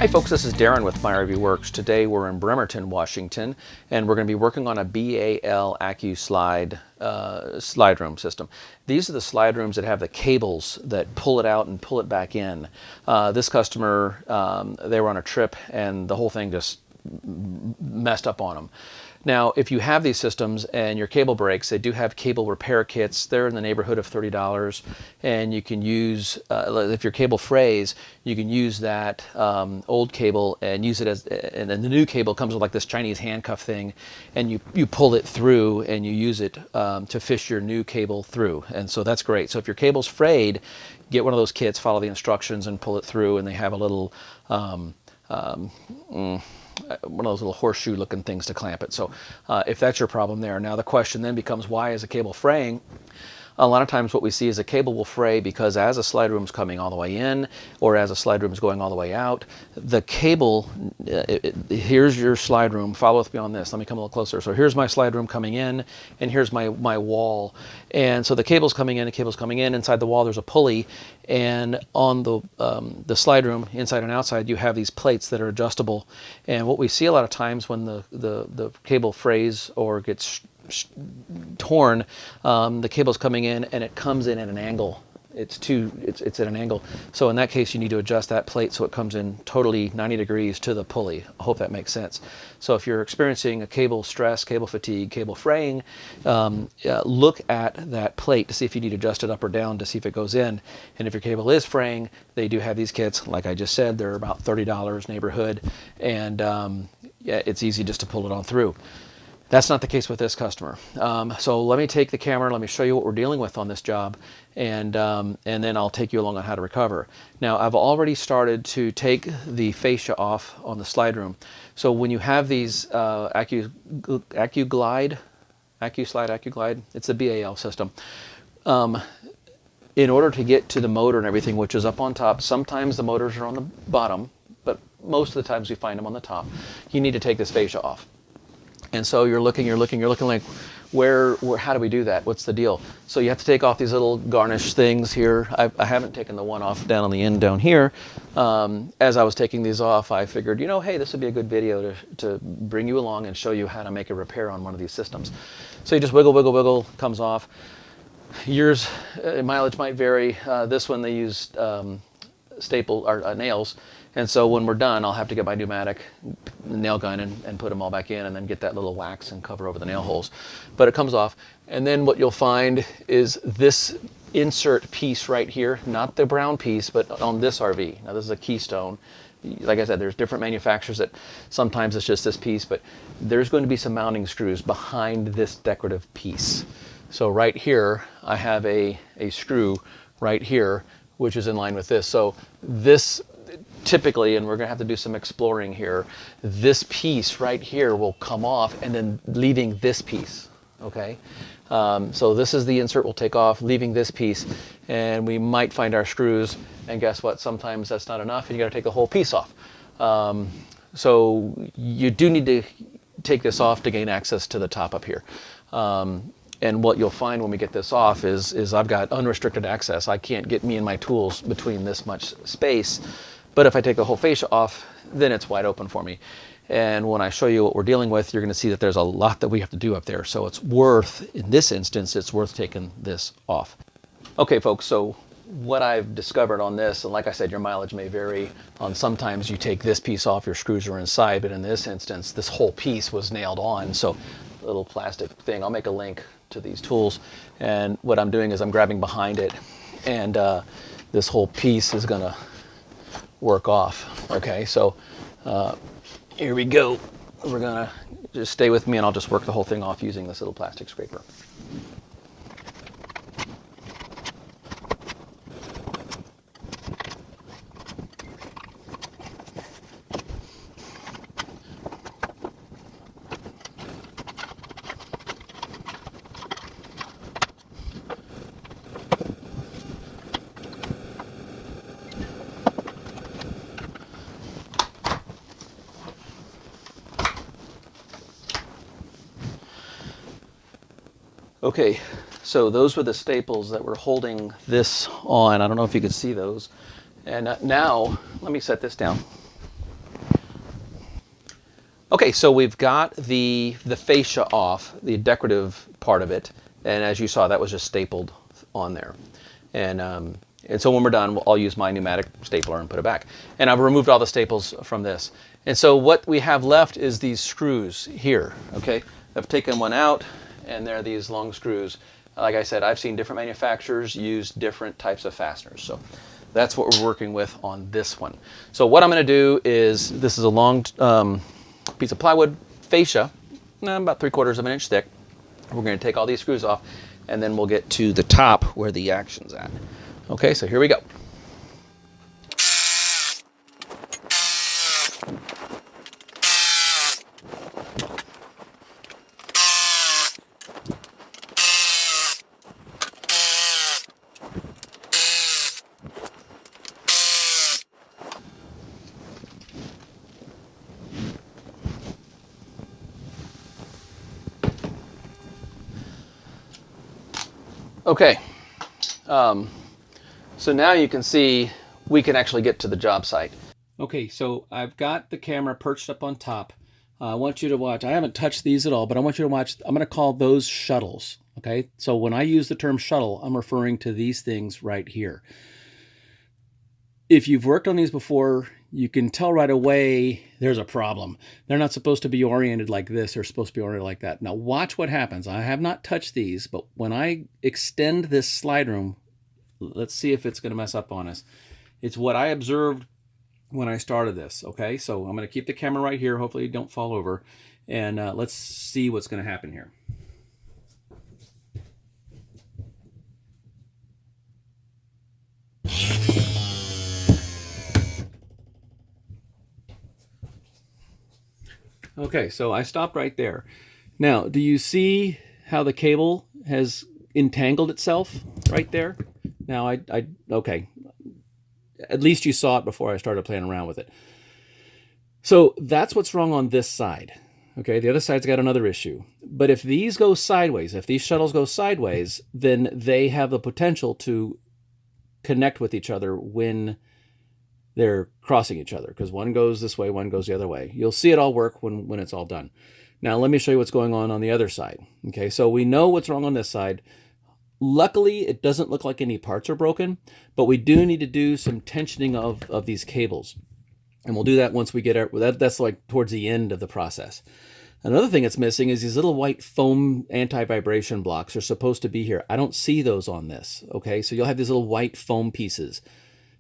Hi folks, this is Darren with My RV Works. Today we're in Bremerton, Washington, and we're going to be working on a BAL Accuslide slide room system. These are the slide rooms that have the cables that pull it out and pull it back in. This customer, they were on a trip and the whole thing just messed up on them. Now, if you have these systems and your cable breaks, they do have cable repair kits. They're in the neighborhood of $30, and you can use, if your cable frays, you can use that old cable and use it as, and then the new cable comes with like this Chinese handcuff thing, and you pull it through and you use it to fish your new cable through, and so that's great. So if your cable's frayed, get one of those kits, follow the instructions, and pull it through, and they have a little one of those little horseshoe looking things to clamp it. So if that's your problem there. Now the question then becomes, why is a cable fraying? A lot of times what we see is a cable will fray because as a slide room is coming all the way in, or as a slide room is going all the way out, the cable, here's your slide room, follow with me on this, let me come a little closer. So here's my slide room coming in, and here's my wall. And so the cable's coming in, inside the wall there's a pulley, and on the slide room, inside and outside, you have these plates that are adjustable. And what we see a lot of times when the cable frays or gets torn, the cable's coming in and it comes in at an angle. It's at an angle. So in that case, you need to adjust that plate so it comes in totally 90 degrees to the pulley. I hope that makes sense. So if you're experiencing a cable stress, cable fatigue, cable fraying, look at that plate to see if you need to adjust it up or down to see if it goes in. And if your cable is fraying, they do have these kits. Like I just said, they're about $30 neighborhood, and yeah, it's easy just to pull it on through. That's not the case with this customer. So let me take the camera, let me show you what we're dealing with on this job, and then I'll take you along on how to recover. Now, I've already started to take the fascia off on the slide room. So when you have these Accu-slide, it's a BAL system. In order to get to the motor and everything, which is up on top, sometimes the motors are on the bottom, but most of the times we find them on the top. You need to take this fascia off. And so you're looking like, where, how do we do that? What's the deal? So you have to take off these little garnish things here. I haven't taken the one off down on the end down here. As I was taking these off, I figured, you know, hey, this would be a good video to bring you along and show you how to make a repair on one of these systems. So you just wiggle, wiggle, wiggle, comes off. Yours, mileage might vary. This one they used staple or nails. And so when we're done, I'll have to get my pneumatic nail gun and put them all back in, and then get that little wax and cover over the nail holes. But it comes off. And then what you'll find is this insert piece right here, not the brown piece, but on this RV. Now this is a Keystone. Like I said, there's different manufacturers that sometimes it's just this piece, but there's going to be some mounting screws behind this decorative piece. So right here, I have a screw right here, which is in line with this. So this, typically, and we're going to have to do some exploring here, this piece right here will come off and then leaving this piece, okay? So this is the insert we'll take off, leaving this piece, and we might find our screws, and guess what? Sometimes that's not enough, and you got to take the whole piece off. So you do need to take this off to gain access to the top up here. And what you'll find when we get this off is I've got unrestricted access. I can't get me and my tools between this much space. But if I take the whole fascia off, then it's wide open for me. And when I show you what we're dealing with, you're going to see that there's a lot that we have to do up there. So it's worth, in this instance, it's worth taking this off. Okay, folks, so what I've discovered on this, and like I said, your mileage may vary. On sometimes you take this piece off, your screws are inside, but in this instance, this whole piece was nailed on. So a little plastic thing, I'll make a link to these tools. And what I'm doing is I'm grabbing behind it, and this whole piece is going to work off. Okay, so here we go. We're gonna just stay with me, and I'll just work the whole thing off using this little plastic scraper. Okay, so those were the staples that were holding this on. I don't know if you could see those. And now, let me set this down. Okay, so we've got the fascia off, the decorative part of it, and as you saw, that was just stapled on there. And so when we're done, I'll use my pneumatic stapler and put it back. And I've removed all the staples from this. And so what we have left is these screws here, okay? I've taken one out, and there are these long screws. Like I said, I've seen different manufacturers use different types of fasteners. So that's what we're working with on this one. So what I'm going to do is, this is a long piece of plywood fascia, about 3/4 of an inch thick. We're going to take all these screws off, and then we'll get to the top where the action's at. Okay, so here we go. Okay, so now you can see we can actually get to the job site. Okay, so I've got the camera perched up on top. I want you to watch. I haven't touched these at all, but I want you to watch. I'm going to call those shuttles. Okay, so when I use the term shuttle, I'm referring to these things right here. If you've worked on these before, you can tell right away there's a problem. They're not supposed to be oriented like this. They're supposed to be oriented like that. Now watch what happens. I have not touched these, but when I extend this slide room, let's see if it's going to mess up on us. It's what I observed when I started this. Okay, so I'm going to keep the camera right here. Hopefully you don't fall over. And let's see what's going to happen here. Okay, so I stopped right there. Now, do you see how the cable has entangled itself right there? Now, okay, at least you saw it before I started playing around with it. So that's what's wrong on this side. Okay, the other side's got another issue. But if these go sideways, if these shuttles go sideways, then they have the potential to connect with each other when they're crossing each other, because one goes this way, one goes the other way. You'll see it all work when it's all done. Now, let me show you what's going on the other side. Okay, so we know what's wrong on this side. Luckily, it doesn't look like any parts are broken, but we do need to do some tensioning of these cables. And we'll do that once we get that's like towards the end of the process. Another thing that's missing is these little white foam anti-vibration blocks are supposed to be here. I don't see those on this. Okay, so you'll have these little white foam pieces.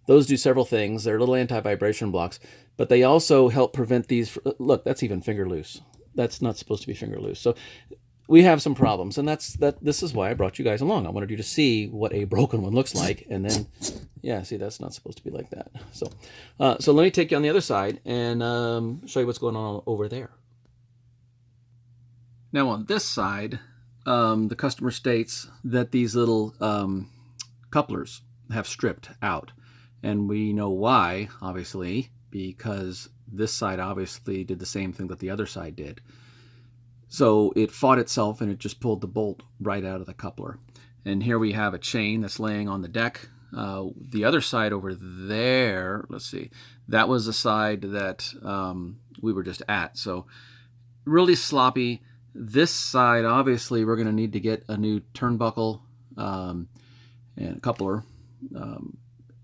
Those do several things. They're little anti-vibration blocks, but they also help prevent these. Look, that's even finger loose. That's not supposed to be finger loose. So we have some problems, and this is why I brought you guys along. I wanted you to see what a broken one looks like, and then, yeah, see, that's not supposed to be like that. So let me take you on the other side and show you what's going on over there. Now on this side, the customer states that these little couplers have stripped out. And we know why, obviously, because this side obviously did the same thing that the other side did. So it fought itself and it just pulled the bolt right out of the coupler. And here we have a chain that's laying on the deck. The other side over there, let's see, that was the side that we were just at. So really sloppy. This side, obviously, we're going to need to get a new turnbuckle and a coupler.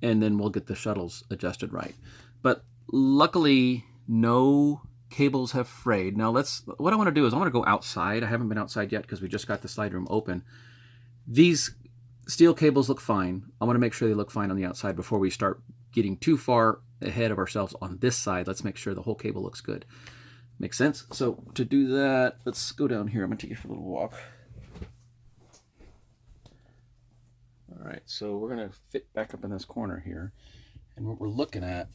And then we'll get the shuttles adjusted right. But luckily, no cables have frayed. Now what I want to do is I want to go outside. I haven't been outside yet because we just got the slide room open. These steel cables look fine. I want to make sure they look fine on the outside before we start getting too far ahead of ourselves on this side. Let's make sure the whole cable looks good. Makes sense? So to do that, let's go down here. I'm going to take you for a little walk. All right, so we're going to fit back up in this corner here. And what we're looking at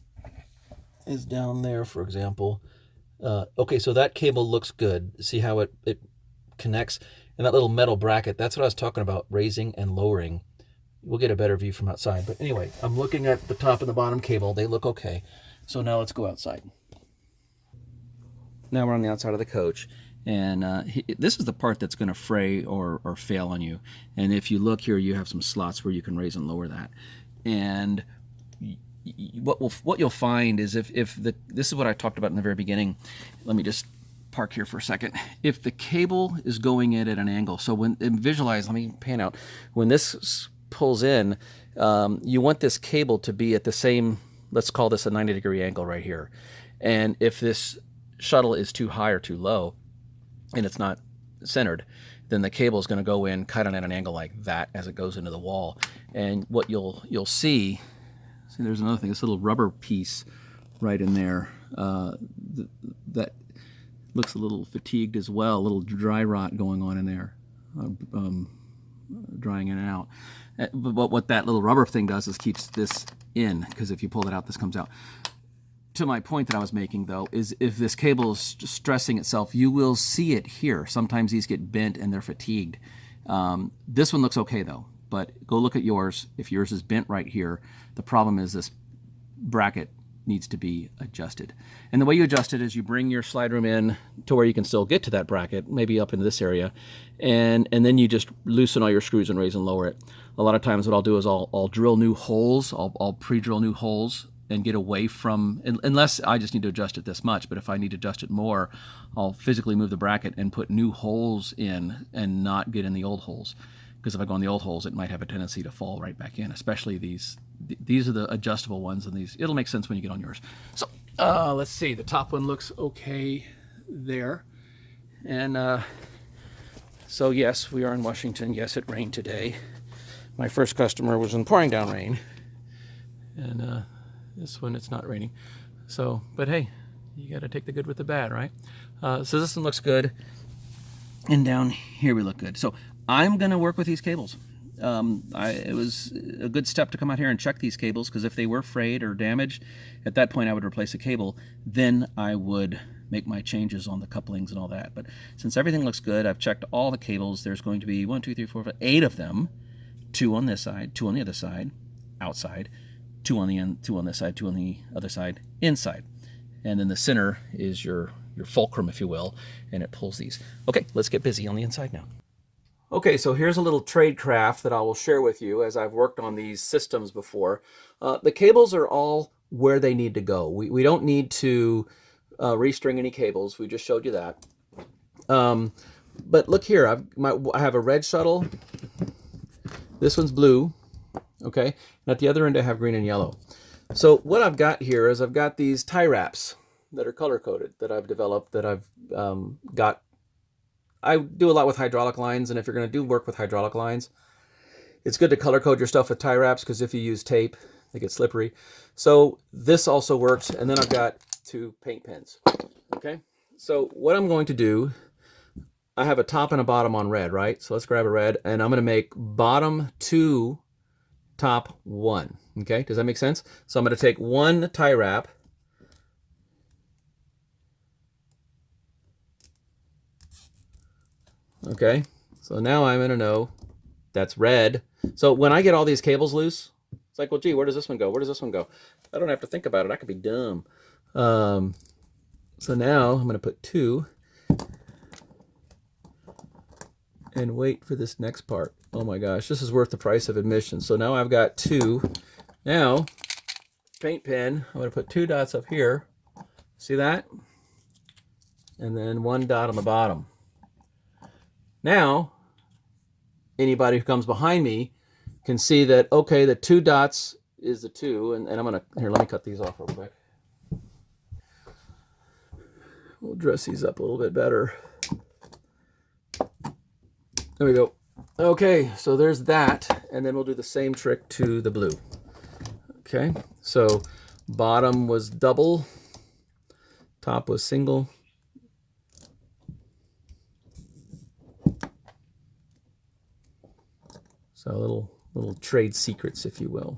is down there, for example. Okay, so that cable looks good. See how it connects? And that little metal bracket, that's what I was talking about, raising and lowering. We'll get a better view from outside. But anyway, I'm looking at the top and the bottom cable. They look okay. So now let's go outside. Now we're on the outside of the coach. And this is the part that's going to fray or fail on you. And if you look here, you have some slots where you can raise and lower that. And what you'll find is if this is what I talked about in the very beginning. Let me just park here for a second. If the cable is going in at an angle, so when, and visualize, let me pan out. When this pulls in, you want this cable to be at the same, let's call this a 90-degree angle right here. And if this shuttle is too high or too low, and it's not centered, then the cable is going to go in kind of at an angle like that as it goes into the wall. And what you'll see, there's another thing, this little rubber piece right in there that looks a little fatigued as well, a little dry rot going on in there, drying in and out. But what that little rubber thing does is keeps this in, because if you pull it out, this comes out. To my point that I was making, though, is if this cable is stressing itself, you will see it here. Sometimes these get bent and they're fatigued. This one looks okay, though, but go look at yours. If yours is bent right here, the problem is this bracket needs to be adjusted. And the way you adjust it is you bring your slide room in to where you can still get to that bracket, maybe up into this area, and then you just loosen all your screws and raise and lower it. A lot of times what I'll do is I'll drill new holes, I'll pre-drill new holes and get away from, unless I just need to adjust it this much, but if I need to adjust it more, I'll physically move the bracket and put new holes in and not get in the old holes. Because if I go in the old holes, it might have a tendency to fall right back in, especially these are the adjustable ones, and these, it'll make sense when you get on yours. So let's see, the top one looks okay there. And so yes, we are in Washington. Yes, it rained today. My first customer was in pouring down rain. And this one, it's not raining. So, but hey, you got to take the good with the bad, right? So this one looks good. And down here we look good. So I'm going to work with these cables. It was a good step to come out here and check these cables, because if they were frayed or damaged, at that point I would replace the cable. Then I would make my changes on the couplings and all that. But since everything looks good, I've checked all the cables. There's going to be 1, 2, 3, 4, 5, 8 of them. 2 on this side, 2 on the other side, outside. 2 on the end, 2 on this side, 2 on the other side, inside. And then the center is your fulcrum, if you will, and it pulls these. Okay, let's get busy on the inside now. Okay, so here's a little trade craft that I will share with you as I've worked on these systems before. The cables are all where they need to go. We don't need to restring any cables. We just showed you that. But look here, I have a red shuttle. This one's blue. Okay, and at the other end I have green and yellow. So what I've got here is I've got these tie wraps that are color coded that I've developed, that I've got. I do a lot with hydraulic lines, and if you're going to do work with hydraulic lines, it's good to color code your stuff with tie wraps, because if you use tape, they get slippery. So this also works, and then I've got 2 paint pens. Okay, so what I'm going to do, I have a top and a bottom on red, right? So let's grab a red, and I'm going to make bottom 2, top 1. Okay, does that make sense? So I'm going to take 1 tie wrap, okay, so now I'm going to know that's red. So when I get all these cables loose, it's like, well, gee, where does this one go? Where does this one go? I don't have to think about it. I could be dumb. So now I'm going to put 2 and wait for this next part. Oh my gosh, this is worth the price of admission. So now I've got 2. Now, paint pen, I'm going to put 2 dots up here. See that? And then 1 dot on the bottom. Now, anybody who comes behind me can see that, okay, the 2 dots is the 2. And I'm going to, here, let me cut these off real quick. We'll dress these up a little bit better. There we go. Okay, so there's that, and then we'll do the same trick to the blue. Okay, so bottom was double, top was single. So little trade secrets, if you will.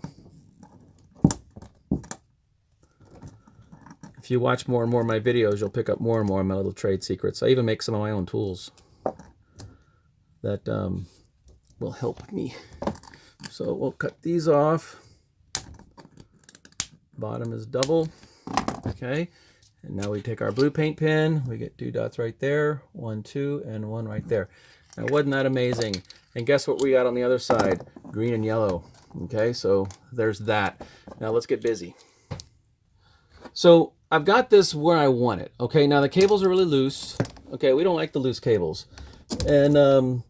If you watch more and more of my videos, you'll pick up more and more of my little trade secrets. I even make some of my own tools that will help me. So we'll cut these off. Bottom is double. Okay, and now we take our blue paint pen. We get 2 dots right there, 1, 2, and 1 right there. Now, wasn't that amazing? And guess what we got on the other side? Green and yellow. Okay, so there's that. Now let's get busy. So I've got this where I want it. Okay, now the cables are really loose. Okay, we don't like the loose cables. And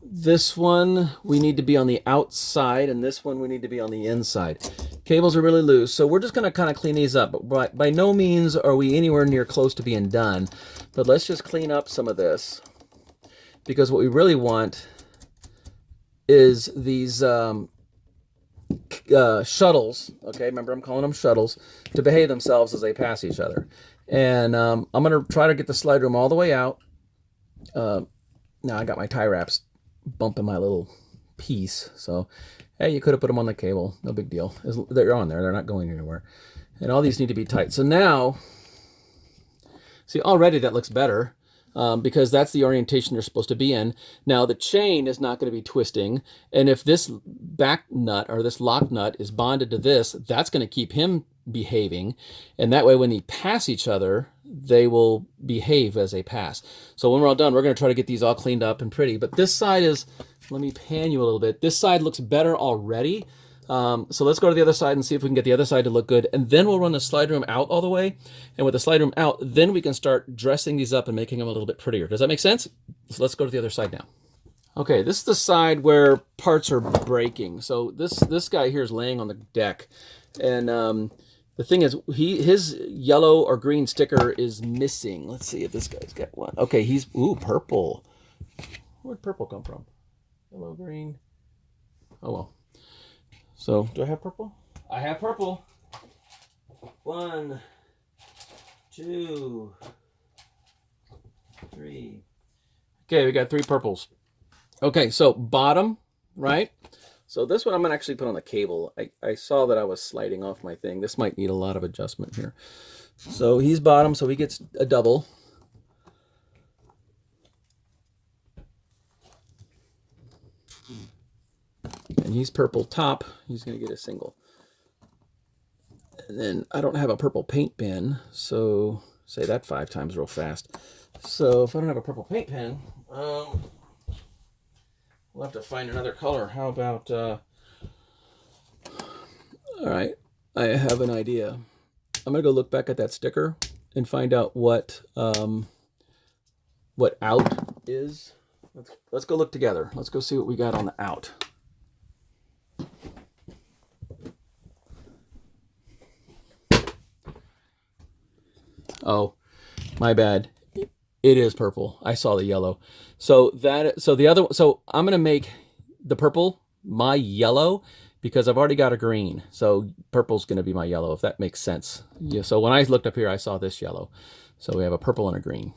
this one we need to be on the outside, and this one we need to be on the inside. Cables are really loose, so we're just going to kind of clean these up. But by no means are we anywhere near close to being done. But let's just clean up some of this, because what we really want is these shuttles, okay, remember I'm calling them shuttles, to behave themselves as they pass each other. And I'm going to try to get the slide room all the way out. Now I got my tie wraps bumping my little piece, so hey, you could have put them on the cable, no big deal. They're on there, they're not going anywhere. And all these need to be tight. So now, see, already that looks better. Because that's the orientation you're supposed to be in. Now the chain is not going to be twisting, and if this back nut or this lock nut is bonded to this, that's going to keep him behaving, and that way when they pass each other, they will behave as they pass. So when we're all done, we're going to try to get these all cleaned up and pretty. But this side is, let me pan you a little bit. This side looks better already. So let's go to the other side and see if we can get the other side to look good. And then we'll run the slide room out all the way. And with the slide room out, then we can start dressing these up and making them a little bit prettier. Does that make sense? So let's go to the other side now. Okay, this is the side where parts are breaking. So this guy here is laying on the deck. And the thing is, his yellow or green sticker is missing. Let's see if this guy's got one. Okay, he's, ooh, purple. Where'd purple come from? Yellow, green. Oh, well. So, do I have purple? I have purple. 1, 2, 3. Okay, we got 3 purples. Okay, so bottom, right? So this one I'm going to actually put on the cable. I saw that I was sliding off my thing. This might need a lot of adjustment here. So he's bottom, so he gets a double. And he's purple top, he's going to get a single. And then I don't have a purple paint pen, so say that 5 times real fast. So if I don't have a purple paint pen, we'll have to find another color. How about, all right, I have an idea. I'm going to go look back at that sticker and find out what out is. Let's go look together. Let's go see what we got on the out. Oh, my bad. It is purple. I saw the yellow. So I'm going to make the purple my yellow because I've already got a green. So purple's going to be my yellow, if that makes sense. Yeah, so when I looked up here, I saw this yellow. So we have a purple and a green.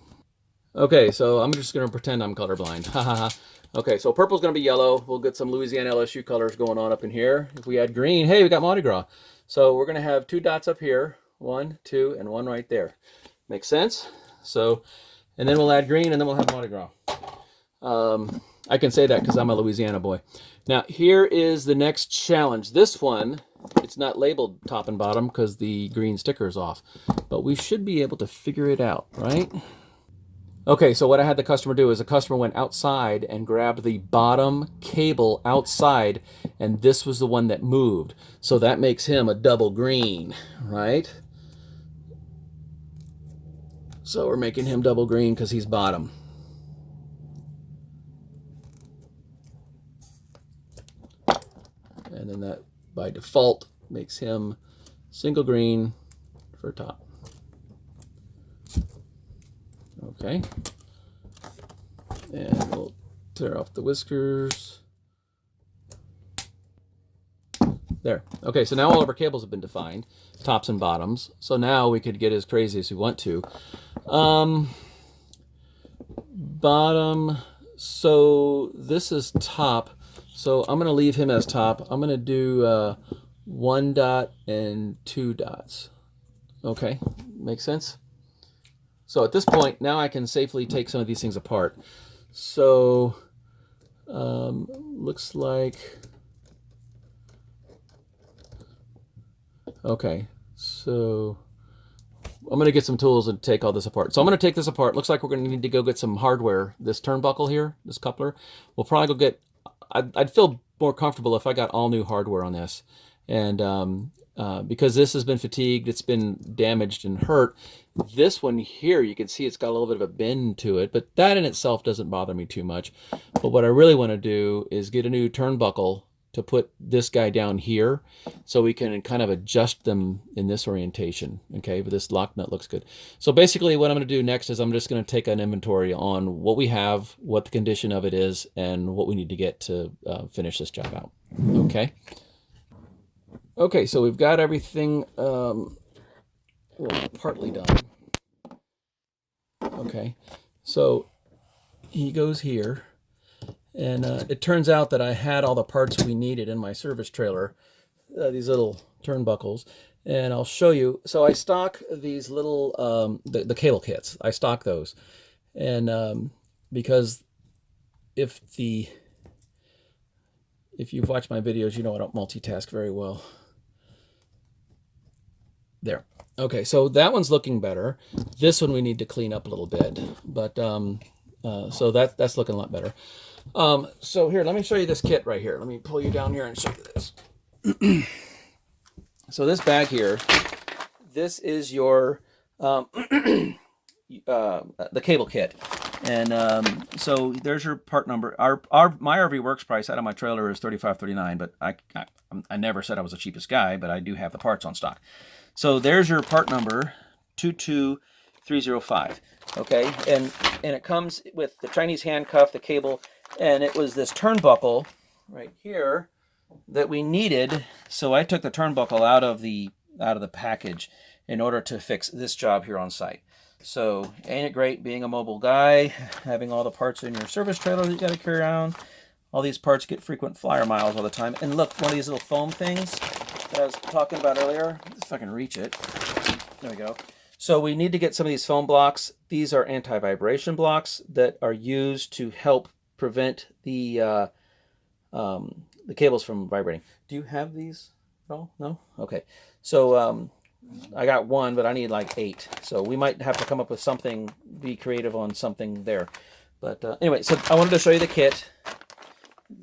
Okay, so I'm just going to pretend I'm colorblind. Ha ha ha. Okay, so purple's going to be yellow. We'll get some Louisiana LSU colors going on up in here. If we add green, hey, we got Mardi Gras. So we're going to have 2 dots up here. 1, 2, and 1 right there. Makes sense? So, and then we'll add green, and then we'll have Mardi Gras. I can say that because I'm a Louisiana boy. Now, here is the next challenge. This one, it's not labeled top and bottom because the green sticker is off. But we should be able to figure it out, right? Okay, so what I had the customer do is the customer went outside and grabbed the bottom cable outside, and this was the one that moved. So that makes him a double green, right? So we're making him double green because he's bottom. And then that, by default, makes him single green for top. Okay. And we'll tear off the whiskers. There. Okay, so now all of our cables have been defined, tops and bottoms. So now we could get as crazy as we want to. Bottom, so this is top. So I'm going to leave him as top. I'm going to do 1 dot and 2 dots. Okay, makes sense? So at this point, now I can safely take some of these things apart. So looks like, okay, so I'm going to get some tools and take all this apart. So I'm going to take this apart. Looks like we're going to need to go get some hardware. This turnbuckle here, this coupler, we'll probably go get, I'd feel more comfortable if I got all new hardware on this. And because this has been fatigued, it's been damaged and hurt. This one here, you can see it's got a little bit of a bend to it, but that in itself doesn't bother me too much. But what I really want to do is get a new turnbuckle to put this guy down here so we can kind of adjust them in this orientation. Okay, but this lock nut looks good. So basically what I'm going to do next is I'm just going to take an inventory on what we have, what the condition of it is, and what we need to get to finish this job out. Okay. Okay, so we've got everything well, partly done. Okay, so he goes here, and it turns out that I had all the parts we needed in my service trailer, these little turnbuckles, and I'll show you. So I stock these little, the cable kits. I stock those, and because if you've watched my videos, you know I don't multitask very well. There. Okay, so that one's looking better. This one we need to clean up a little bit, but so that's looking a lot better. So here, let me show you this kit right here. Let me pull you down here and show you this. So this bag here, this is your the cable kit, and so there's your part number. My RV Works price out of my trailer is $35.39, but I never said I was the cheapest guy, but I do have the parts on stock. So there's your part number, 22305. Okay, and it comes with the Chinese handcuff, the cable, and it was this turnbuckle right here that we needed. So I took the turnbuckle out of the package in order to fix this job here on site. So ain't it great being a mobile guy, having all the parts in your service trailer that you got to carry around? All these parts get frequent flyer miles all the time. And look, one of these little foam things that I was talking about earlier, if I can reach it. There we go. So we need to get some of these foam blocks. These are anti-vibration blocks that are used to help prevent the cables from vibrating. Do you have these at all? No? Okay. So I got one, but I need like 8. So we might have to come up with something, be creative on something there. But anyway, so I wanted to show you the kit.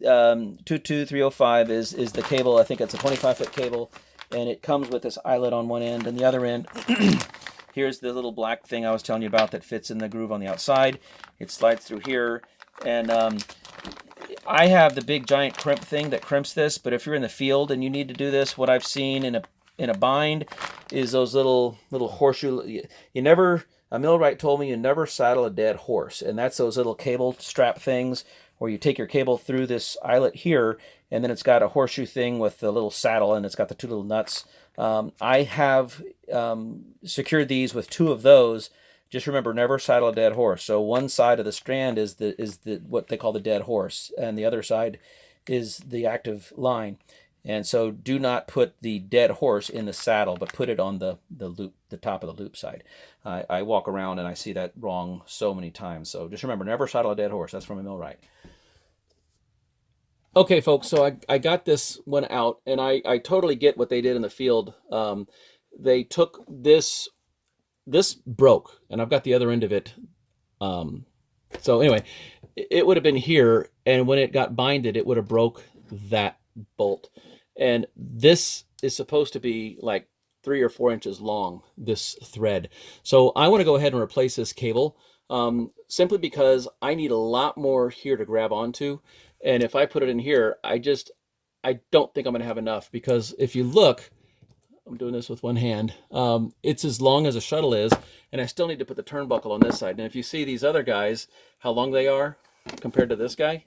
22305 is the cable. I think it's a 25-foot cable, and it comes with this eyelet on one end, and the other end here's the little black thing I was telling you about that fits in the groove on the outside. It slides through here, and I have the big giant crimp thing that crimps this, but if you're in the field and you need to do this, what I've seen in a bind is those little horseshoe. A millwright told me you never saddle a dead horse, and that's those little cable strap things where you take your cable through this eyelet here, and then it's got a horseshoe thing with the little saddle, and it's got the 2 little nuts. I have secured these with 2 of those. Just remember, never saddle a dead horse. So one side of the strand is the what they call the dead horse, and the other side is the active line. And so do not put the dead horse in the saddle, but put it on the loop, the top of the loop side. I walk around and I see that wrong so many times. So just remember, never saddle a dead horse. That's from a millwright. Okay, folks, so I got this one out, and I totally get what they did in the field. They took this broke, and I've got the other end of it. So anyway, it would have been here, and when it got binded, it would have broke that bolt. And this is supposed to be like 3 or 4 inches long, this thread. So I want to go ahead and replace this cable, simply because I need a lot more here to grab onto. And if I put it in here, I don't think I'm going to have enough, because if you look, I'm doing this with one hand, it's as long as a shuttle is, and I still need to put the turnbuckle on this side. And if you see these other guys, how long they are compared to this guy,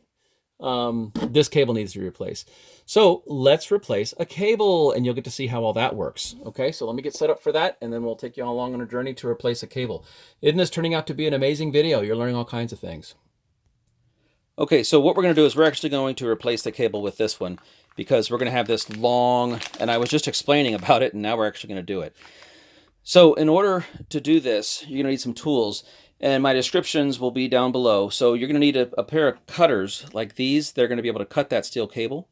this cable needs to be replaced. So let's replace a cable, and you'll get to see how all that works. Okay, so let me get set up for that, and then we'll take you all along on a journey to replace a cable. Isn't this turning out to be an amazing video? You're learning all kinds of things. Okay, so what we're going to do is we're actually going to replace the cable with this one, because we're going to have this long, and I was just explaining about it, and now we're actually going to do it. So in order to do this, you're going to need some tools, and my descriptions will be down below. So you're going to need a pair of cutters like these. They're going to be able to cut that steel cable.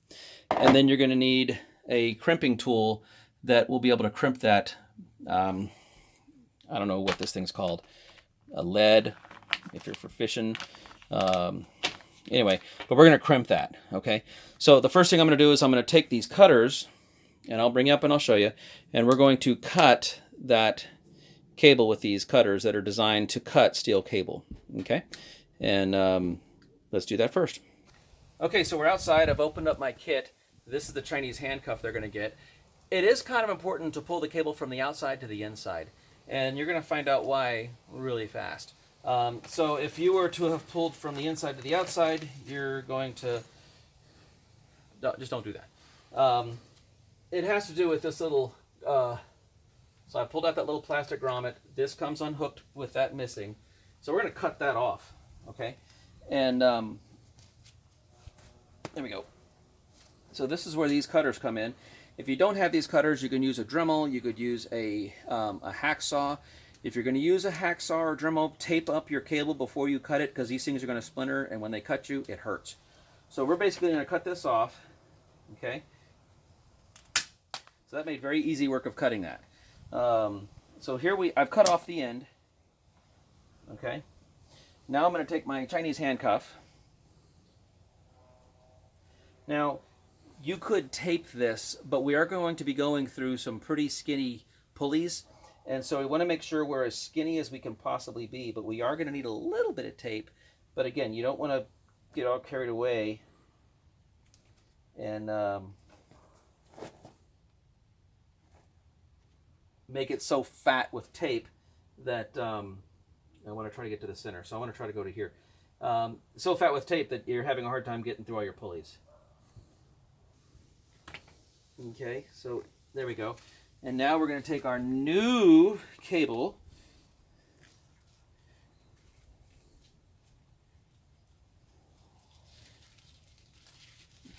And then you're going to need a crimping tool that will be able to crimp that, I don't know what this thing's called, a lead, if you're for fishing. Anyway, but we're going to crimp that, okay? So the first thing I'm going to do is I'm going to take these cutters, and I'll bring you up and I'll show you. And we're going to cut that cable with these cutters that are designed to cut steel cable. Okay, and let's do that first. Okay, so we're outside. I've opened up my kit. This is the Chinese handcuff they're going to get. It is kind of important to pull the cable from the outside to the inside, and you're going to find out why really fast. So if you were to have pulled from the inside to the outside, you're going to... No, just don't do that. It has to do with this little... So I pulled out that little plastic grommet. This comes unhooked with that missing. So we're going to cut that off, okay? And there we go. So this is where these cutters come in. If you don't have these cutters, you can use a Dremel. You could use a hacksaw. If you're going to use a hacksaw or Dremel, tape up your cable before you cut it, because these things are going to splinter, and when they cut you, it hurts. So we're basically going to cut this off, okay? So that made very easy work of cutting that. So here I've cut off the end, okay? Now I'm going to take my Chinese handcuff. Now, you could tape this, but we are going to be going through some pretty skinny pulleys, and so we want to make sure we're as skinny as we can possibly be, but we are going to need a little bit of tape. But again, you don't want to get all carried away and make it so fat with tape that I want to try to get to the center. So I want to try to go to here. So fat with tape that you're having a hard time getting through all your pulleys. Okay, so there we go. And now we're going to take our new cable.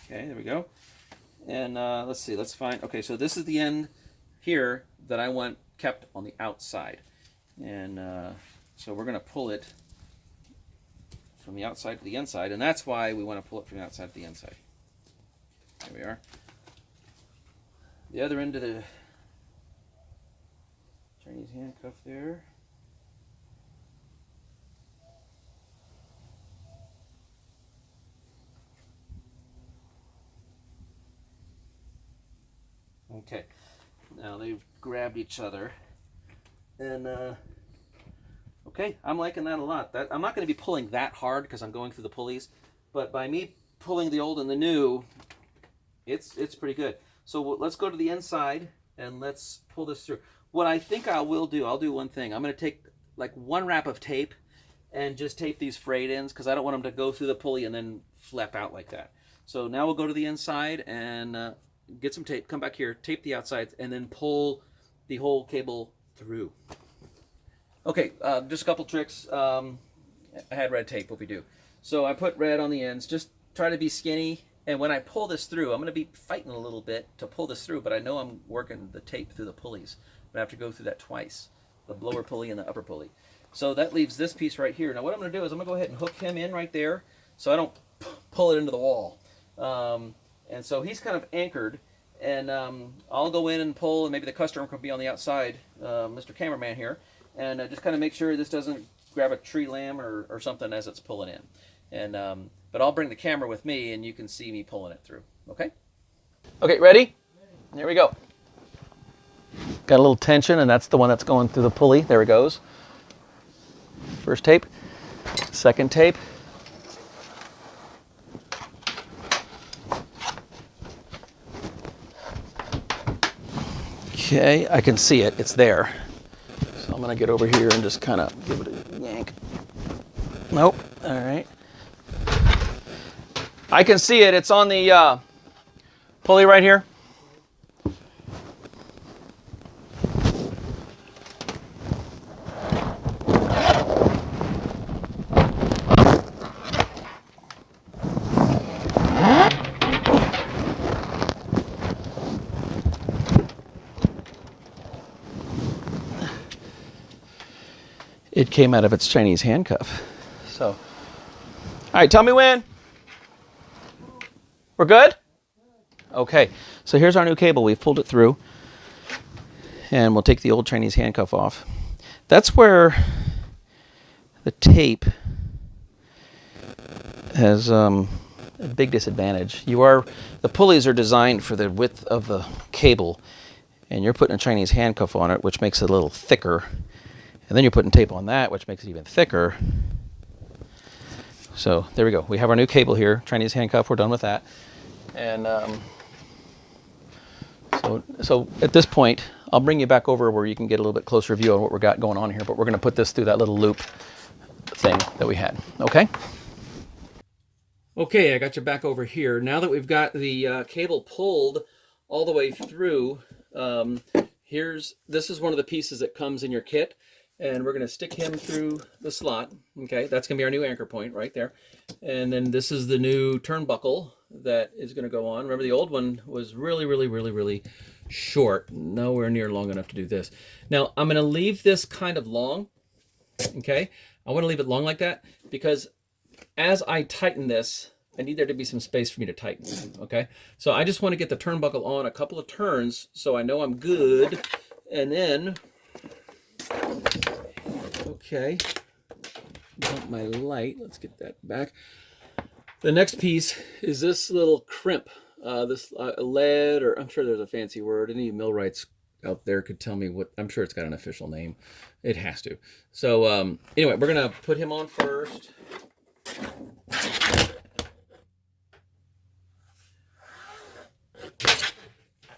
Okay, there we go. And let's see, let's find, okay, so this is the end here that I want kept on the outside. And so we're going to pull it from the outside to the inside, and that's why we want to pull it from the outside to the inside. There we are. The other end of the Chinese handcuff there. Okay, now they've grabbed each other, and okay, I'm liking that a lot. I'm not going to be pulling that hard because I'm going through the pulleys, but by me pulling the old and the new, it's pretty good. So let's go to the inside and let's pull this through. What I think I will do, I'll do one thing. I'm going to take like one wrap of tape and just tape these frayed ends, because I don't want them to go through the pulley and then flap out like that. So now we'll go to the inside and get some tape, come back here, tape the outsides, and then pull the whole cable through. Okay, just a couple tricks. I had red tape, what we do. So I put red on the ends, just try to be skinny, and when I pull this through, I'm going to be fighting a little bit to pull this through, but I know I'm working the tape through the pulleys. I'm going to have to go through that twice, the lower pulley and the upper pulley. So that leaves this piece right here. Now what I'm going to do is I'm going to go ahead and hook him in right there so I don't pull it into the wall. And so he's kind of anchored, and I'll go in and pull, and maybe the customer can be on the outside, Mr. Cameraman here, and just kind of make sure this doesn't grab a tree limb or something as it's pulling in. And but I'll bring the camera with me, and you can see me pulling it through. Okay? Okay, ready? Here we go. Got a little tension, and that's the one that's going through the pulley. There it goes. First tape. Second tape. Okay, I can see it. It's there. So I'm going to get over here and just kind of give it a yank. Nope. All right. I can see it. It's on the pulley right here. It came out of its Chinese handcuff. So, all right, tell me when. We're good? Okay, so here's our new cable. We've pulled it through, and we'll take the old Chinese handcuff off. That's where the tape has a big disadvantage. The pulleys are designed for the width of the cable, and you're putting a Chinese handcuff on it, which makes it a little thicker. And then you're putting tape on that, which makes it even thicker. So there we go. We have our new cable here, Chinese handcuff. We're done with that. And so at this point, I'll bring you back over where you can get a little bit closer view on what we got going on here. But we're going to put this through that little loop thing that we had. Okay? Okay, I got you back over here. Now that we've got the cable pulled all the way through, this is one of the pieces that comes in your kit, and we're going to stick him through the slot. Okay, that's going to be our new anchor point right there. And then this is the new turnbuckle that is going to go on. Remember, the old one was really, really, really, really short, nowhere near long enough to do this. Now, I'm going to leave this kind of long. Okay, I want to leave it long like that because as I tighten this, I need there to be some space for me to tighten. Okay, so I just want to get the turnbuckle on a couple of turns so I know I'm good. And then, okay, bump my light. Let's get that back. The next piece is this little crimp, this lead, or I'm sure there's a fancy word. Any millwrights out there could tell me what. I'm sure it's got an official name. It has to. So anyway, we're gonna put him on first.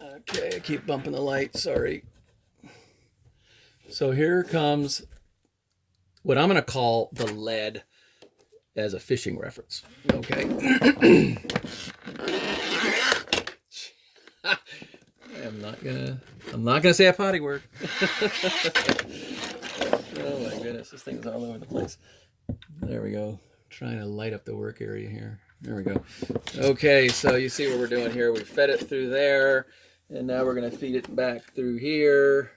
Okay, I keep bumping the light, sorry. So here comes what I'm going to call the lead as a fishing reference. Okay. I'm not gonna say a potty word. Oh my goodness, this thing's all over the place. There we go. Trying to light up the work area here. There we go. Okay, so you see what we're doing here. We fed it through there, and now we're going to feed it back through here.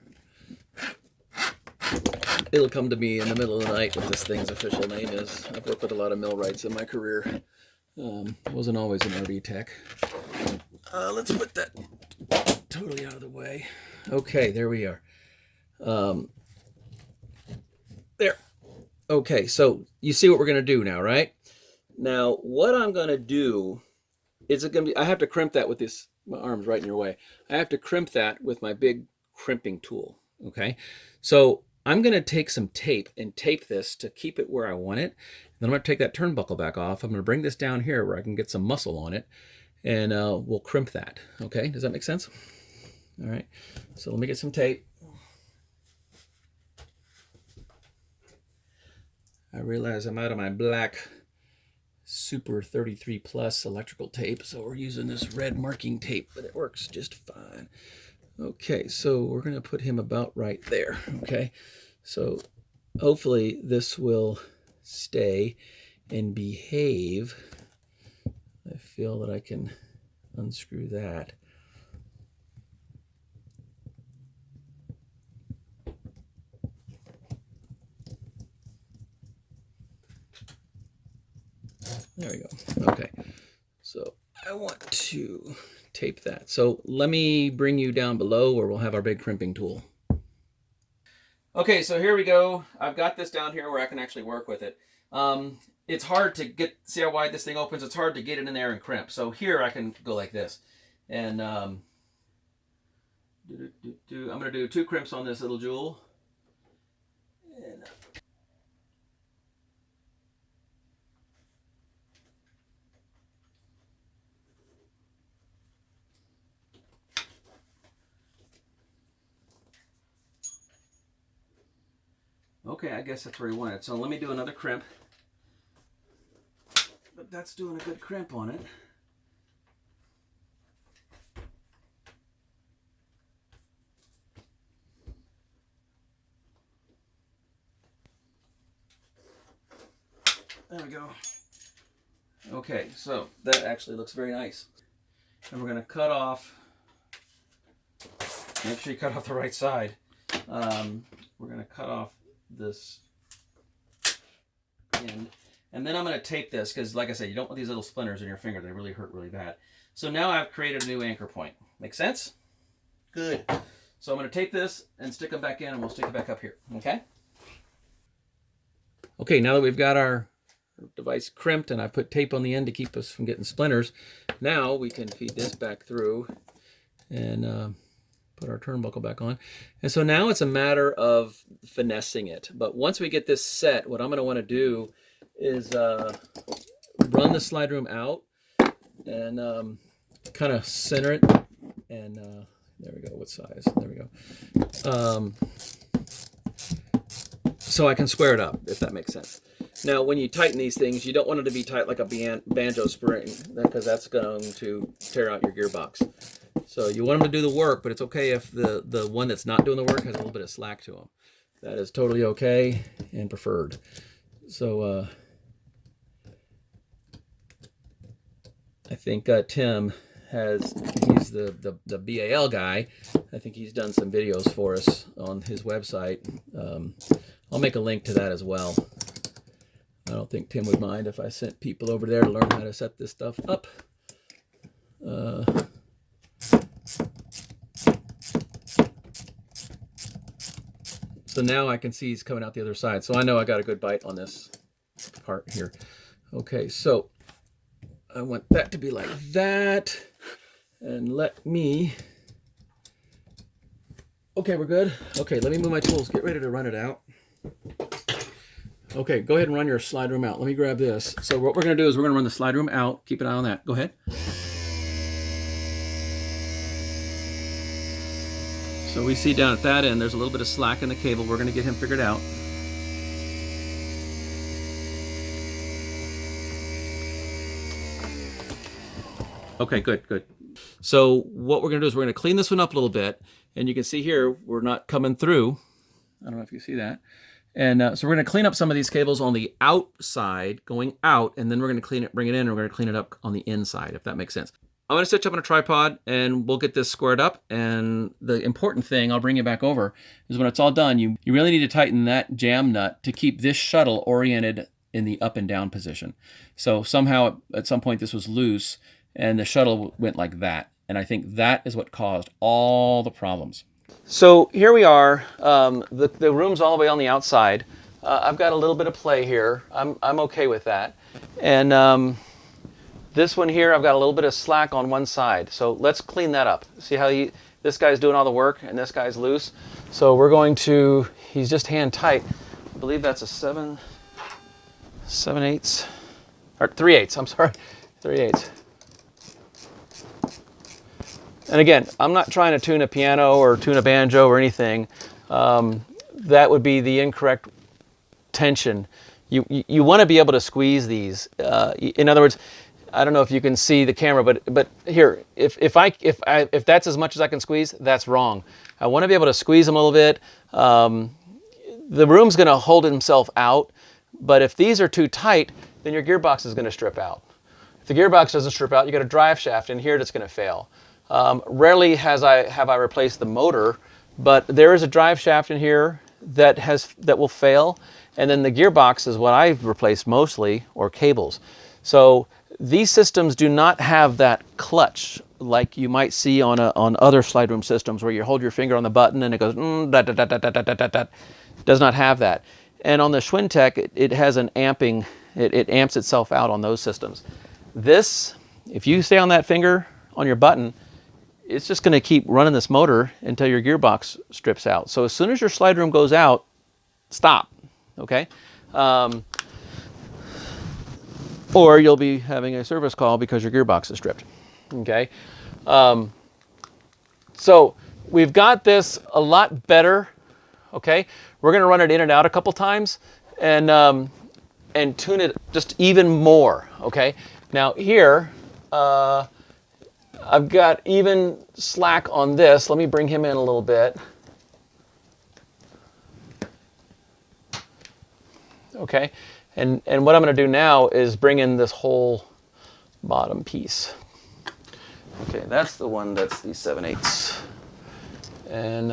It'll come to me in the middle of the night what this thing's official name is. I've worked with a lot of millwrights in my career. Wasn't always an RD tech. Let's put that totally out of the way. Okay, there we are. There. Okay, so you see what we're going to do now, right? Now, what I'm going to do is I have to crimp that with this, my arm's right in your way. I have to crimp that with my big crimping tool, okay? So I'm going to take some tape and tape this to keep it where I want it. Then I'm going to take that turnbuckle back off. I'm going to bring this down here where I can get some muscle on it, and we'll crimp that, okay? Does that make sense? All right, so let me get some tape. I realize I'm out of my black Super 33 Plus electrical tape, so we're using this red marking tape, but it works just fine. Okay, so we're going to put him about right there, okay? So hopefully this will stay and behave. I feel that I can unscrew that. There we go. Okay, so I want to tape that. So let me bring you down below where we'll have our big crimping tool. Okay, so here we go. I've got this down here where I can actually work with it. It's hard to see how wide this thing opens? It's hard to get it in there and crimp. So here I can go like this. And I'm going to do 2 crimps on this little jewel. And okay, I guess that's where you want it. So let me do another crimp. But that's doing a good crimp on it. There we go. Okay, so that actually looks very nice. And we're going to cut off, make sure you cut off the right side. We're going to cut off this end. And then I'm going to tape this because, like I said, you don't want these little splinters in your finger. They really hurt really bad. So now I've created a new anchor point. Make sense? Good. So I'm going to tape this and stick them back in, and we'll stick it back up here. Okay? Okay, now that we've got our device crimped, and I put tape on the end to keep us from getting splinters. Now we can feed this back through and put our turnbuckle back on. And so now it's a matter of finessing it. But once we get this set, what I'm going to want to do is run the slide room out and kind of center it. And there we go. What size? There we go. So I can square it up, if that makes sense. Now, when you tighten these things, you don't want it to be tight like a banjo spring, because that's going to tear out your gearbox. So you want them to do the work, but it's okay if the one that's not doing the work has a little bit of slack to them. That is totally okay and preferred. So I think Tim he's the BAL guy. I think he's done some videos for us on his website. I'll make a link to that as well. I don't think Tim would mind if I sent people over there to learn how to set this stuff up. So now I can see he's coming out the other side. So I know I got a good bite on this part here. Okay, so I want that to be like that. And let me... Okay, we're good. Okay, let me move my tools. Get ready to run it out. Okay, go ahead and run your slide room out. Let me grab this. So what we're going to do is we're going to run the slide room out. Keep an eye on that. Go ahead. So we see down at that end, there's a little bit of slack in the cable. We're going to get him figured out. Okay, good, good. So what we're going to do is we're going to clean this one up a little bit. And you can see here, we're not coming through. I don't know if you see that. And so we're going to clean up some of these cables on the outside, going out, and then we're going to clean it, bring it in, and we're going to clean it up on the inside, if that makes sense. I'm going to stitch up on a tripod, and we'll get this squared up. And the important thing, I'll bring you back over, is when it's all done, you really need to tighten that jam nut to keep this shuttle oriented in the up and down position. So somehow, at some point, this was loose, and the shuttle went like that. And I think that is what caused all the problems. So here we are. The room's all the way on the outside. I've got a little bit of play here. I'm okay with that. And this one here, I've got a little bit of slack on one side. So let's clean that up. See how this guy's doing all the work and this guy's loose. So we're going to, he's just hand tight. I believe that's a 7/8, or 3/8, I'm sorry, 3/8. And again, I'm not trying to tune a piano or tune a banjo or anything. That would be the incorrect tension. You want to be able to squeeze these. In other words, I don't know if you can see the camera, but here, if that's as much as I can squeeze, that's wrong. I want to be able to squeeze them a little bit. The room's going to hold himself out, but if these are too tight, then your gearbox is going to strip out. If the gearbox doesn't strip out, you got a drive shaft in here that's going to fail. Rarely have I replaced the motor, but there is a drive shaft in here that will fail, and then the gearbox is what I've replaced mostly, or cables. So these systems do not have that clutch like you might see on other slide room systems where you hold your finger on the button and it goes does not have that. And on the Schwintek, it has an amping. It amps itself out on those systems. This, if you stay on that finger on your button, it's just going to keep running this motor until your gearbox strips out. So as soon as your slide room goes out, stop, okay? Or you'll be having a service call because your gearbox is stripped, okay? So we've got this a lot better, okay? We're going to run it in and out a couple times and tune it just even more, okay? Now here, I've got even slack on this. Let me bring him in a little bit. Okay, and what I'm going to do now is bring in this whole bottom piece. Okay, that's the one that's the 7/8. And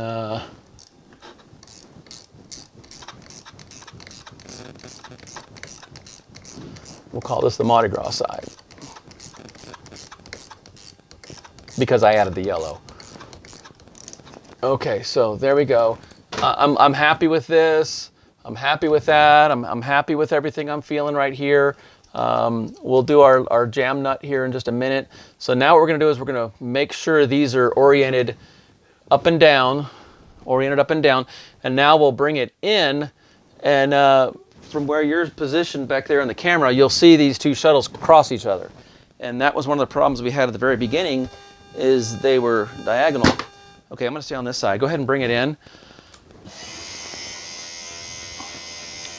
we'll call this the Mardi Gras side, because I added the yellow. Okay, so there we go. I'm happy with this. I'm happy with that. I'm happy with everything I'm feeling right here. We'll do our jam nut here in just a minute. So now what we're going to do is we're going to make sure these are oriented up and down, and now we'll bring it in, and from where you're positioned back there in the camera, you'll see these two shuttles cross each other. And that was one of the problems we had at the very beginning, is they were diagonal. Okay, I'm going to stay on this side. Go ahead and bring it in.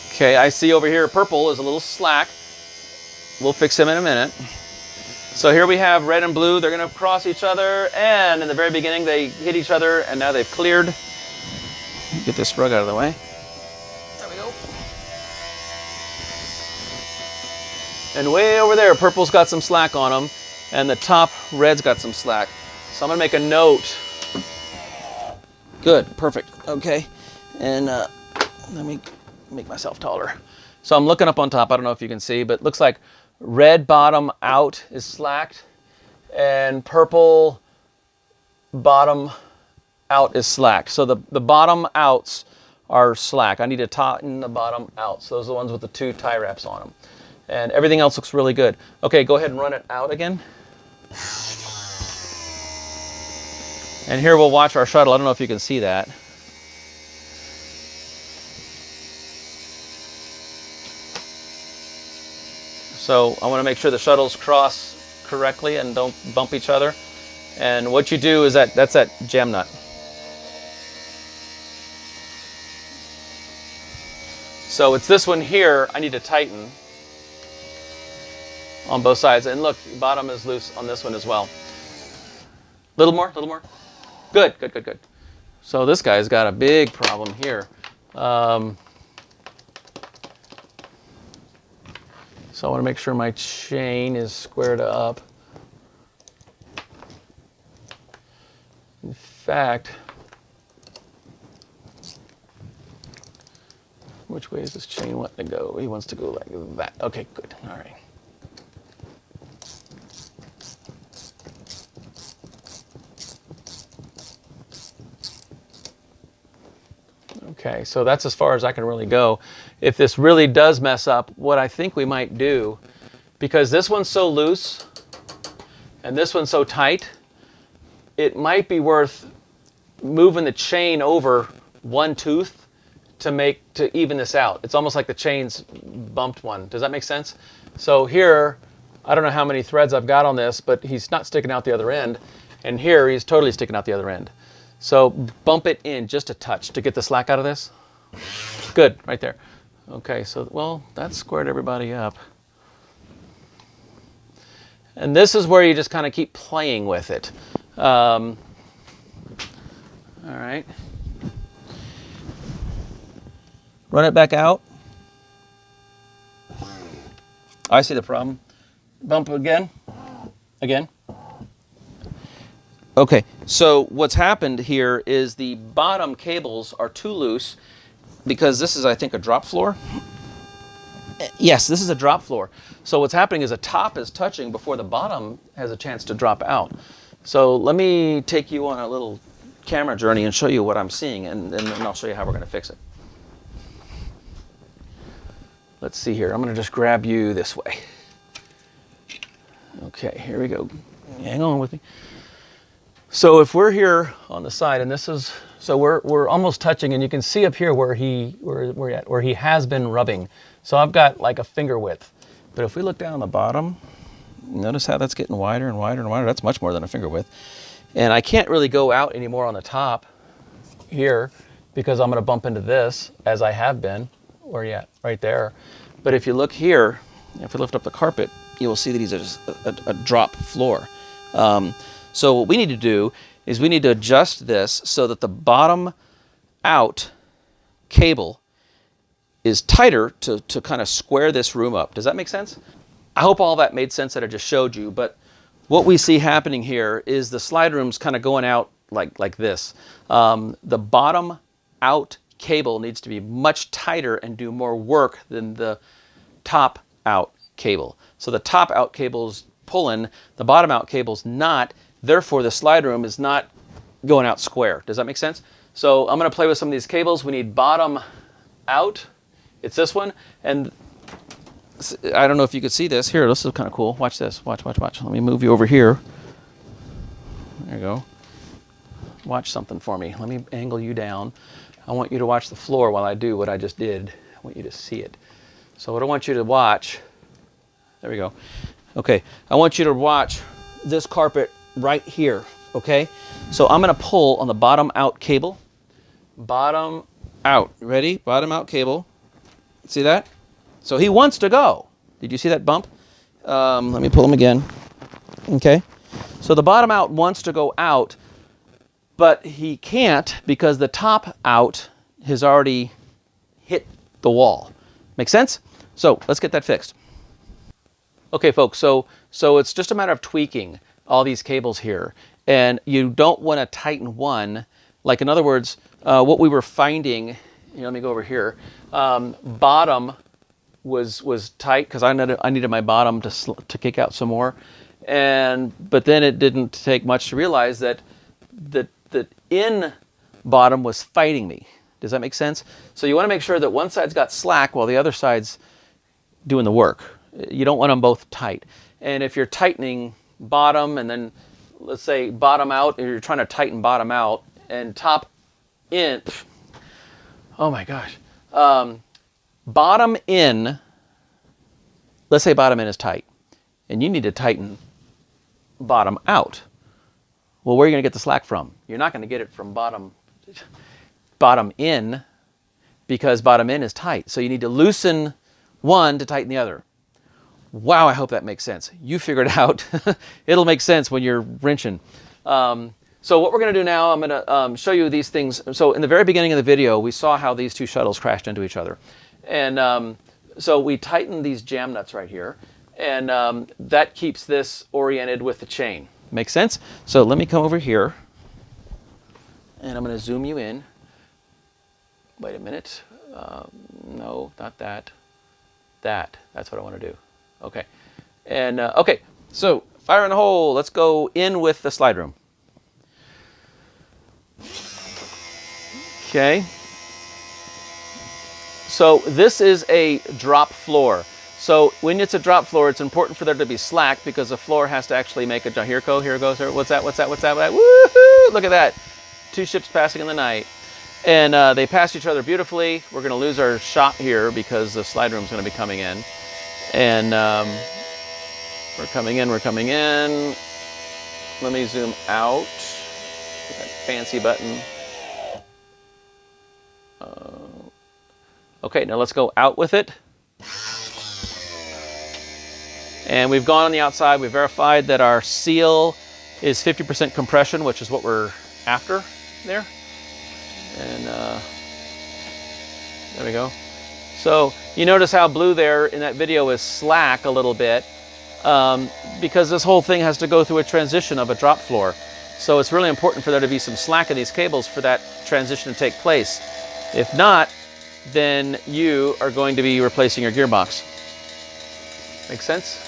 Okay, I see over here purple is a little slack. We'll fix him in a minute. So here we have red and blue. They're going to cross each other, and in the very beginning they hit each other, and now they've cleared. Get this rug out of the way. There we go. And way over there, purple's got some slack on them, and the top red's got some slack. So I'm going to make a note. Good, perfect. Okay, and let me make myself taller. So I'm looking up on top. I don't know if you can see, but it looks like red bottom out is slacked, and purple bottom out is slacked. So the bottom outs are slack. I need to tighten the bottom outs. Those are the ones with the two tie wraps on them. And everything else looks really good. Okay, go ahead and run it out again. And here we'll watch our shuttle. I don't know if you can see that. So I want to make sure the shuttles cross correctly and don't bump each other. And what you do is that's that jam nut. So it's this one here I need to tighten on both sides. And look, bottom is loose on this one as well. Little more, little more. Good, good, good, good. So this guy's got a big problem here. So I want to make sure my chain is squared up. In fact, which way is this chain wanting to go? He wants to go like that. Okay, good. All right. Okay, so that's as far as I can really go. If this really does mess up, what I think we might do, because this one's so loose and this one's so tight, it might be worth moving the chain over one tooth to even this out. It's almost like the chain's bumped one. Does that make sense? So here, I don't know how many threads I've got on this, but he's not sticking out the other end. And here, he's totally sticking out the other end. So bump it in just a touch to get the slack out of this. Good, right there. Okay, so, well, that squared everybody up. And this is where you just kind of keep playing with it. All right. Run it back out. I see the problem. Bump again. Again. Okay, so what's happened here is the bottom cables are too loose because this is, I think, a drop floor. Yes, this is a drop floor. So what's happening is the top is touching before the bottom has a chance to drop out. So let me take you on a little camera journey and show you what I'm seeing, and then I'll show you how we're going to fix it. Let's see here. I'm going to just grab you this way. Okay, here we go. Hang on with me. So if we're here on the side, and this is, so we're almost touching, and you can see up here where he has been rubbing. So I've got like a finger width. But if we look down on the bottom, notice how that's getting wider and wider and wider. That's much more than a finger width. And I can't really go out anymore on the top here because I'm going to bump into this as I have been. Where are you at? Right there. But if you look here, if we lift up the carpet, you will see that he's a drop floor. So what we need to do is we need to adjust this so that the bottom out cable is tighter to kind of square this room up. Does that make sense? I hope all that made sense that I just showed you, but what we see happening here is the slide room's kind of going out like this. The bottom out cable needs to be much tighter and do more work than the top out cable. So the top out cable's pulling, the bottom out cable's not. Therefore, the slide room is not going out square. Does that make sense? So I'm going to play with some of these cables. We need bottom out It's this one, and I don't know if you could see this. Here, this is kind of cool. Watch this. Watch. Let me move you over here. There you go. Watch something for me. Let me angle you down. I want you to watch the floor while I do what I just did. I want you to see it. So what I want you to watch, there we go. Okay, I want you to watch this carpet right here, okay? So I'm gonna pull on the bottom out cable. Bottom out, ready? Bottom out cable. See that? So he wants to go. Did you see that bump? Let me pull him again. Okay. So the bottom out wants to go out, but he can't because the top out has already hit the wall. Make sense? So let's get that fixed. Okay, folks, so it's just a matter of tweaking all these cables here. And you don't want to tighten one. Like, in other words, what we were finding, let me go over here. Bottom was tight because I needed my bottom to kick out some more. But then it didn't take much to realize that the in bottom was fighting me. Does that make sense? So you want to make sure that one side's got slack while the other side's doing the work. You don't want them both tight. And if you're tightening bottom and then, let's say, bottom out, or you're trying to tighten bottom out and top in, oh my gosh. Bottom in, let's say bottom in is tight, and you need to tighten bottom out. Well, where are you going to get the slack from? You're not going to get it from bottom in, because bottom in is tight. So you need to loosen one to tighten the other. Wow, I hope that makes sense. You figured it out. It'll make sense when you're wrenching. So what we're going to do now, I'm going to show you these things. So in the very beginning of the video, we saw how these two shuttles crashed into each other. And so we tightened these jam nuts right here. And that keeps this oriented with the chain. Make sense? So let me come over here. And I'm going to zoom you in. Wait a minute. No, not that. That's what I want to do. Okay. And okay, so fire in the hole. Let's go in with the slide room. Okay. So this is a drop floor. So when it's a drop floor, it's important for there to be slack because the floor has to actually make a jump. Here it goes. What's that? Woohoo! Look at that. Two ships passing in the night. And they passed each other beautifully. We're going to lose our shot here because the slide room's going to be coming in. And we're coming in. Let me zoom out. That fancy button. Okay, now let's go out with it. And we've gone on the outside. We verified that our seal is 50% compression, which is what we're after there. And there we go. So you notice how blue there in that video is slack a little bit because this whole thing has to go through a transition of a drop floor. So it's really important for there to be some slack in these cables for that transition to take place. If not, then you are going to be replacing your gearbox. Make sense?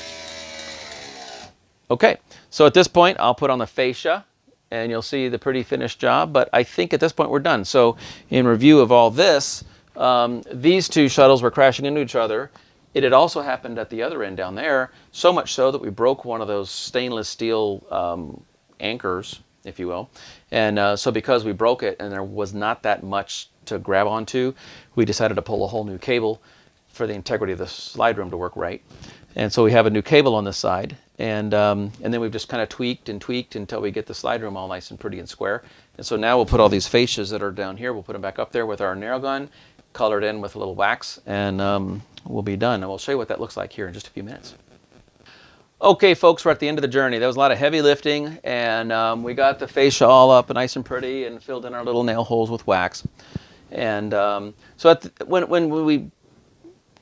Okay, so at this point, I'll put on the fascia and you'll see the pretty finished job, but I think at this point we're done. So in review of all this, these two shuttles were crashing into each other. It had also happened at the other end down there, so much so that we broke one of those stainless steel anchors, if you will. And so because we broke it and there was not that much to grab onto, we decided to pull a whole new cable for the integrity of the slide room to work right. And so we have a new cable on this side. And then we've just kind of tweaked until we get the slide room all nice and pretty and square. And so now we'll put all these fascias that are down here, we'll put them back up there with our narrow gun, colored in with a little wax, and we'll be done. And we'll show you what that looks like here in just a few minutes. Okay, folks, we're at the end of the journey. There was a lot of heavy lifting, and we got the fascia all up nice and pretty and filled in our little nail holes with wax. And so when we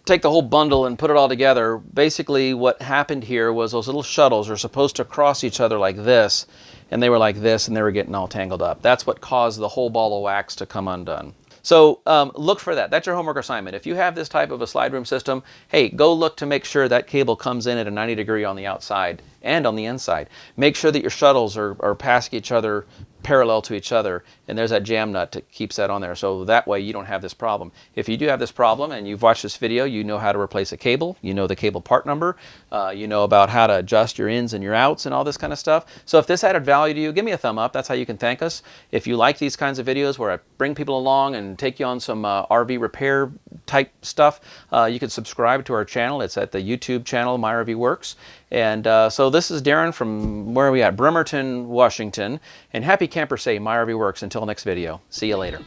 take the whole bundle and put it all together, basically what happened here was those little shuttles are supposed to cross each other like this, and they were like this, and they were getting all tangled up. That's what caused the whole ball of wax to come undone. So look for that. That's your homework assignment. If you have this type of a slide room system, hey, go look to make sure that cable comes in at a 90 degree on the outside and on the inside. Make sure that your shuttles are passing each other parallel to each other, and there's that jam nut that keeps that on there, so that way you don't have this problem. If you do have this problem and you've watched this video, you know how to replace a cable, you know the cable part number, you know about how to adjust your ins and your outs and all this kind of stuff. So if this added value to you, give me a thumb up. That's how you can thank us. If you like these kinds of videos where I bring people along and take you on some RV repair type stuff, you can subscribe to our channel. It's at the YouTube channel, My RV Works. And so this is Darren from, where are we at? Bremerton, Washington. And happy campers say, My RV Works. Until next video. See you later.